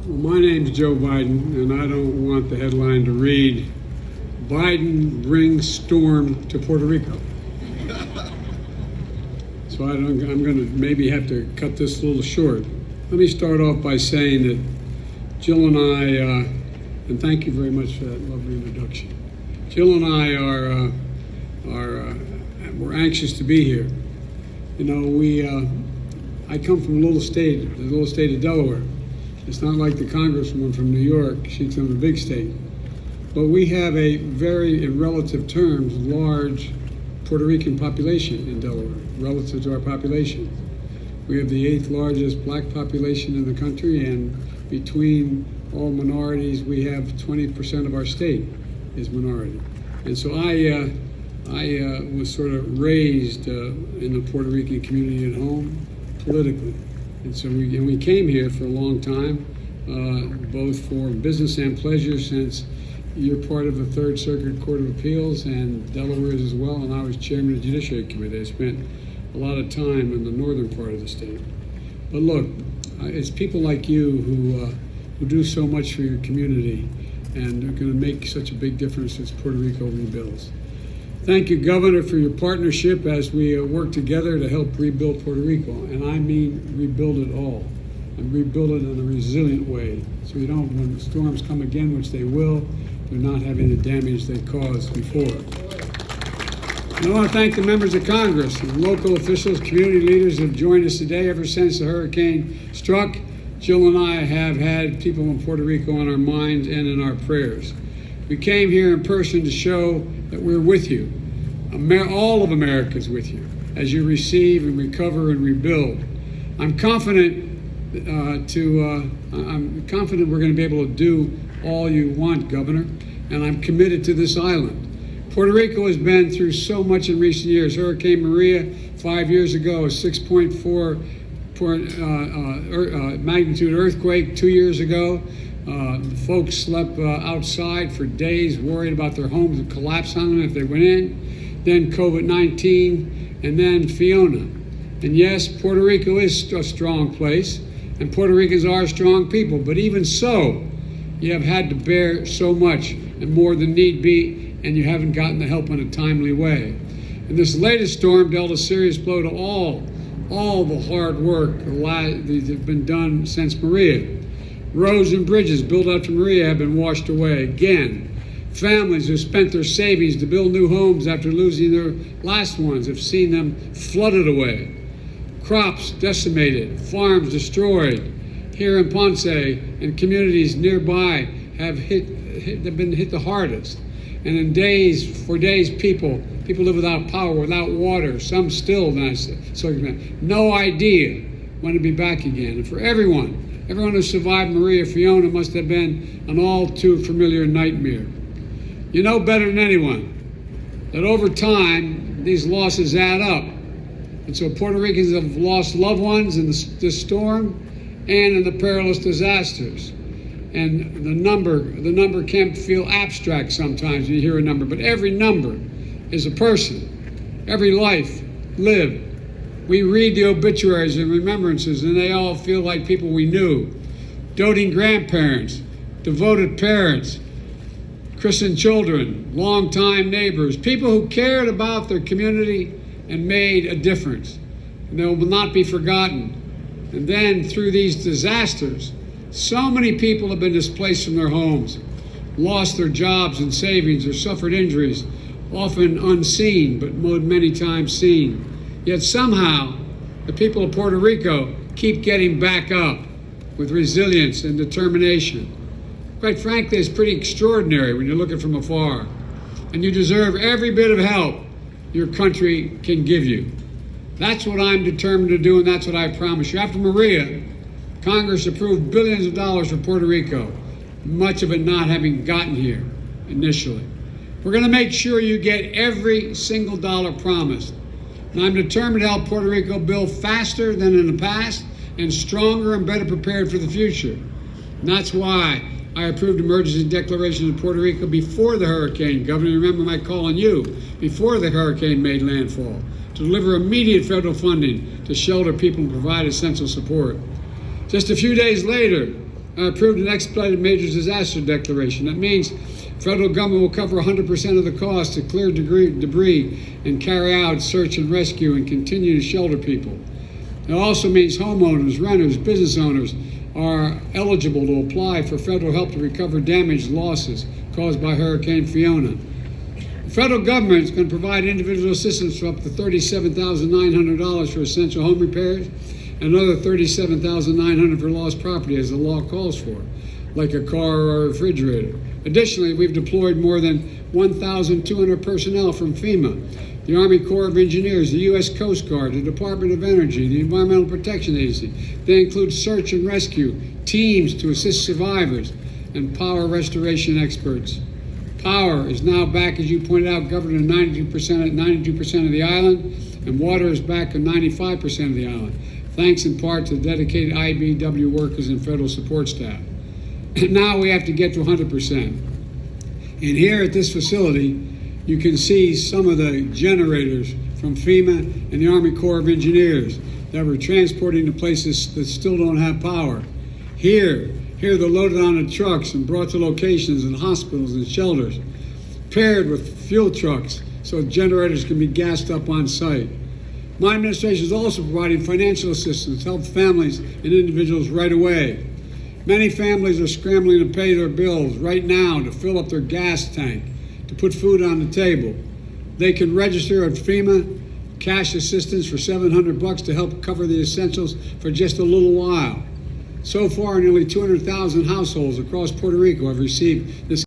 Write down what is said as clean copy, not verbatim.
Well, my name's Joe Biden, and I don't want the headline to read, Biden brings storm to Puerto Rico. So I'm going to maybe have to cut this a little short. Let me start off by saying that Jill and I, and thank you very much for that lovely introduction. Jill and I we're anxious to be here. You know, I come from the little state of Delaware. It's not like the congresswoman from New York. She's from a big state. But we have a very, in relative terms, large Puerto Rican population in Delaware, relative to our population. We have the 8th largest black population in the country, and between all minorities, we have 20% of our state is minority. And so I was sort of raised in the Puerto Rican community at home, politically. And so we came here for a long time, both for business and pleasure, since you're part of the Third Circuit Court of Appeals and Delaware is as well, and I was chairman of the Judiciary Committee. I spent a lot of time in the northern part of the state. But look, it's people like you who do so much for your community and are going to make such a big difference as Puerto Rico rebuilds. Thank you, Governor, for your partnership as we work together to help rebuild Puerto Rico. And I mean rebuild it all, and rebuild it in a resilient way. So you don't, when storms come again, which they will, they're not having the damage they caused before. And I want to thank the members of Congress, and local officials, community leaders who have joined us today. Ever since the hurricane struck, Jill and I have had people in Puerto Rico on our minds and in our prayers. We came here in person to show that we're with you. All of America's with you as you receive and recover and rebuild. I'm confident I'm confident we're going to be able to do all you want, Governor, and I'm committed to this island. Puerto Rico has been through so much in recent years. Hurricane Maria 5 years ago, a 6.4 magnitude earthquake 2 years ago. Folks slept outside for days, worried about their homes would collapse on them if they went in. Then COVID-19, and then Fiona. And yes, Puerto Rico is a strong place, and Puerto Ricans are strong people, but even so, you have had to bear so much and more than need be, and you haven't gotten the help in a timely way. And this latest storm dealt a serious blow to all the hard work that have been done since Maria. Roads and bridges built after Maria have been washed away again. Families who spent their savings to build new homes after losing their last ones have seen them flooded away. Crops decimated, farms destroyed. Here in Ponce and communities nearby have been hit the hardest. And in for days, people live without power, without water. Some still, no idea when to be back again. And for everyone who survived Maria, Fiona must have been an all too familiar nightmare. You know better than anyone that over time, these losses add up. And so Puerto Ricans have lost loved ones in this storm and in the perilous disasters. And the number can feel abstract sometimes when you hear a number, but every number is a person, every life lived. We read the obituaries and remembrances, and they all feel like people we knew. Doting grandparents, devoted parents, christened children, longtime neighbors, people who cared about their community and made a difference. And they will not be forgotten. And then through these disasters, so many people have been displaced from their homes, lost their jobs and savings, or suffered injuries, often unseen, but many times seen. Yet somehow, the people of Puerto Rico keep getting back up with resilience and determination. Quite frankly, it's pretty extraordinary when you look at it from afar. And you deserve every bit of help your country can give you. That's what I'm determined to do, and that's what I promise you. After Maria, Congress approved billions of dollars for Puerto Rico, much of it not having gotten here initially. We're going to make sure you get every single dollar promised. And I'm determined to help Puerto Rico build faster than in the past and stronger and better prepared for the future. And that's why I approved emergency declarations in Puerto Rico before the hurricane. Governor, remember my call on you before the hurricane made landfall to deliver immediate federal funding to shelter people and provide essential support. Just a few days later, approved an expedited major disaster declaration. That means federal government will cover 100% of the cost to clear debris and carry out search and rescue and continue to shelter people. It also means homeowners, renters, business owners are eligible to apply for federal help to recover damaged losses caused by Hurricane Fiona. The federal government is going to provide individual assistance for up to $37,900 for essential home repairs and another $37,900 for lost property as the law calls for, like a car or a refrigerator. Additionally, we've deployed more than 1,200 personnel from FEMA, the Army Corps of Engineers, the U.S. Coast Guard, the Department of Energy, the Environmental Protection Agency. They include search and rescue teams to assist survivors and power restoration experts. Power is now back, as you pointed out, governed at 92% of the island, and water is back at 95% of the island, thanks in part to the dedicated IBEW workers and federal support staff. And now we have to get to 100%. And here at this facility, you can see some of the generators from FEMA and the Army Corps of Engineers that were transporting to places that still don't have power. Here they're loaded onto trucks and brought to locations in hospitals and shelters, paired with fuel trucks so generators can be gassed up on site. My administration is also providing financial assistance to help families and individuals right away. Many families are scrambling to pay their bills right now to fill up their gas tank, to put food on the table. They can register at FEMA cash assistance for $700 to help cover the essentials for just a little while. So far, nearly 200,000 households across Puerto Rico have received this